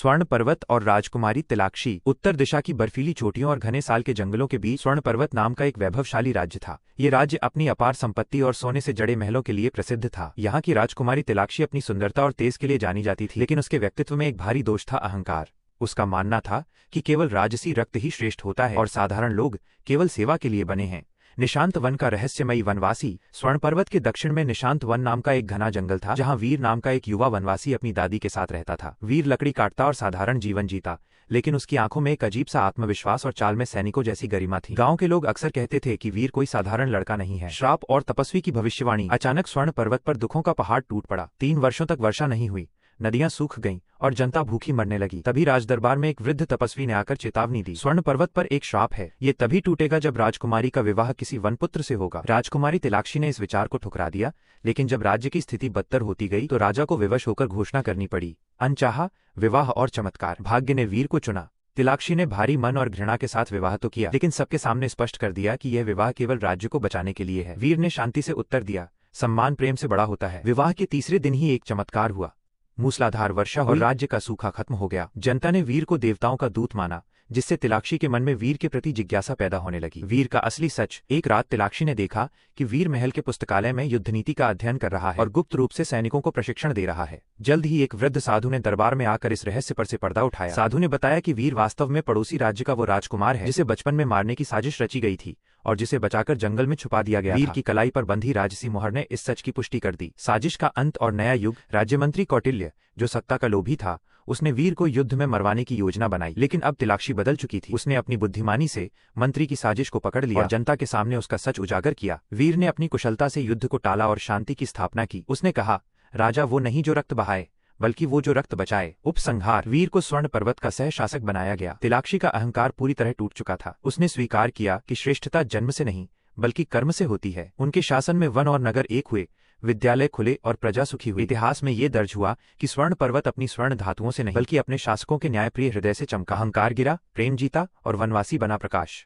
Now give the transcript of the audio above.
स्वर्ण पर्वत और राजकुमारी तिलाक्षी। उत्तर दिशा की बर्फीली चोटियों और घने साल के जंगलों के बीच स्वर्ण पर्वत नाम का एक वैभवशाली राज्य था। ये राज्य अपनी अपार संपत्ति और सोने से जड़े महलों के लिए प्रसिद्ध था। यहाँ की राजकुमारी तिलाक्षी अपनी सुंदरता और तेज के लिए जानी जाती थी, लेकिन उसके व्यक्तित्व में एक भारी दोष था, अहंकार। उसका मानना था कि केवल राजसी रक्त ही श्रेष्ठ होता है और साधारण लोग केवल सेवा के लिए बने हैं। निशांत वन का रहस्यमयी वनवासी। स्वर्ण पर्वत के दक्षिण में निशांत वन नाम का एक घना जंगल था, जहां वीर नाम का एक युवा वनवासी अपनी दादी के साथ रहता था। वीर लकड़ी काटता और साधारण जीवन जीता, लेकिन उसकी आंखों में एक अजीब सा आत्मविश्वास और चाल में सैनिकों जैसी गरिमा थी। गांव के लोग अक्सर कहते थे कि वीर कोई साधारण लड़का नहीं है। श्राप और तपस्वी की भविष्यवाणी। अचानक स्वर्ण पर्वत पर दुखों का पहाड़ टूट पड़ा। 3 वर्षों तक वर्षा नहीं हुई, नदियां सूख गईं और जनता भूखी मरने लगी। तभी राजदरबार में एक वृद्ध तपस्वी ने आकर चेतावनी दी, स्वर्ण पर्वत पर एक श्राप है। ये तभी टूटेगा जब राजकुमारी का विवाह किसी वनपुत्र से होगा। राजकुमारी तिलाक्षी ने इस विचार को ठुकरा दिया, लेकिन जब राज्य की स्थिति बदतर होती गई तो राजा को विवश होकर घोषणा करनी पड़ी, अनचाहा विवाह और चमत्कार। भाग्य ने वीर को चुना। तिलाक्षी ने भारी मन और घृणा के साथ विवाह तो किया, लेकिन सबके सामने स्पष्ट कर दिया कि यह विवाह केवल राज्य को बचाने के लिए है। वीर ने शांति से उत्तर दिया, सम्मान प्रेम से बड़ा होता है। विवाह के तीसरे दिन ही एक चमत्कार हुआ। मूसलाधार वर्षा हुई और राज्य का सूखा खत्म हो गया। जनता ने वीर को देवताओं का दूत माना, जिससे तिलाक्षी के मन में वीर के प्रति जिज्ञासा पैदा होने लगी। वीर का असली सच। एक रात तिलाक्षी ने देखा कि वीर महल के पुस्तकालय में युद्ध नीति का अध्ययन कर रहा है और गुप्त रूप से सैनिकों को प्रशिक्षण दे रहा है। जल्द ही एक वृद्ध साधु ने दरबार में आकर इस रहस्य पर से पर्दा उठाया। साधु ने बताया कि वीर वास्तव में पड़ोसी राज्य का वो राजकुमार है, जिसे बचपन में मारने की साजिश रची गई थी और जिसे बचाकर जंगल में छुपा दिया गया। वीर की कलाई पर बंधी राजसी मोहर ने इस सच की पुष्टि कर दी। साजिश का अंत और नया युग। राज्यमंत्री कौटिल्य, जो सत्ता का लोभी था, उसने वीर को युद्ध में मरवाने की योजना बनाई, लेकिन अब तिलाक्षी बदल चुकी थी। उसने अपनी बुद्धिमानी से मंत्री की साजिश को पकड़ लिया और जनता के सामने उसका सच उजागर किया। वीर ने अपनी कुशलता से युद्ध को टाला और शांति की स्थापना की। उसने कहा, राजा वो नहीं जो रक्त बहाए, बल्कि वो जो रक्त बचाए। उपसंहार। वीर को स्वर्ण पर्वत का सह शासक बनाया गया। तिलाक्षी का अहंकार पूरी तरह टूट चुका था। उसने स्वीकार किया कि श्रेष्ठता जन्म से नहीं बल्कि कर्म से होती है। उनके शासन में वन और नगर एक हुए, विद्यालय खुले और प्रजा सुखी हुई। इतिहास में ये दर्ज हुआ कि स्वर्ण पर्वत अपनी स्वर्ण धातुओं से नहीं बल्कि अपने शासकों के न्यायप्रिय हृदय से चमका। अहंकार गिरा, प्रेम जीता और वनवासी बना प्रकाश।